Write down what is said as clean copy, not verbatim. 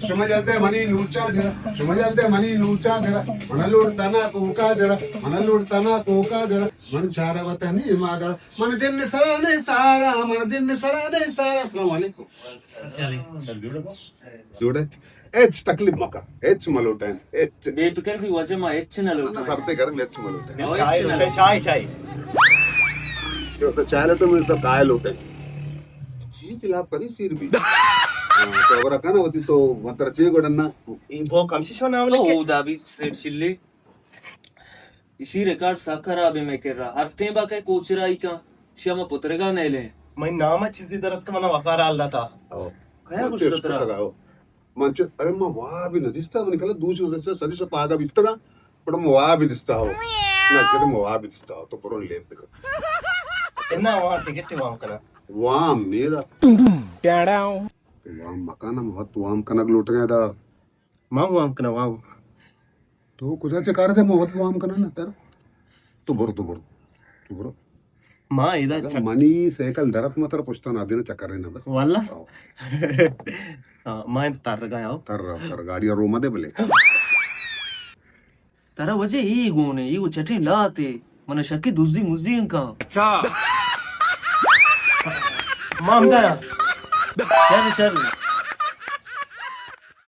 ಶುಮಜಲ್ದೆ ಮನಿ ನೂಚಾದಿರ ಶುಮಜಲ್ದೆ ಮನಿ ನೂಚಾದಿರ ಮನಲೂಡ್ತನ ಕೂಕಾದಿರ ಮನಲೂಡ್ತನ ಕೂಕಾದಿರ ಮನ ಚಾರವತನಿ ಮಾದರ ಮನ ಜಿನ್ನ ಸರಾನೆ ಸಾರಾ ಮನ ಜಿನ್ನ ಸರಾನೆ ಸಾರಾ अस्सलाम वालेकुम जोड़े एच तकलीफ मका एच मलोटन एच बेफिक्र भी वजह मा एच न लो सरते कर एच मलोटन चाय तो चाय लोटे में तो काय लोटे जी तिलाप करी सिर भी तो अगर kana होती तो मात्र चेगोडन्ना वो कमशिशो नाम लेके हो दाबी सेट चिल्ले इसी रिकॉर्ड साखरा अभी मैं कर रहा हफ्ते बाके कोचराई का श्याम पुत्रेगा नेले मैं नाम चीज़ी दरत का मना वकार आल था काय कुछ तरा मंच अरे मैं वहाँ भी न दिसता मैंने कहा दूसरे से सदी से पागा भी इतना पर मैं वहाँ भी दिसता हो ना कहते मैं वहाँ भी दिसता हो तो करो ले देखो इतना वहाँ टिकट वहाँ कना वहाँ मेरा वहाँ मकान बहुत वहाँ कनक लूट गया था माँ वहाँ कना वहाँ तो कुछ ऐसे कर दे बहुत वहाँ कना ना तेरा तो बरो माँ इधर मनी साइकिल दरत मात्र पुछता ना दिन चक्कर ना बस वाला माँ इधर तार लगाया हो तर गाड़ी और रोमा दे बोले तरा वजह ई गोने ई वो चटनी लाते मन शक्की दुसदी मुजदी का अच्छा माँ हम गया चल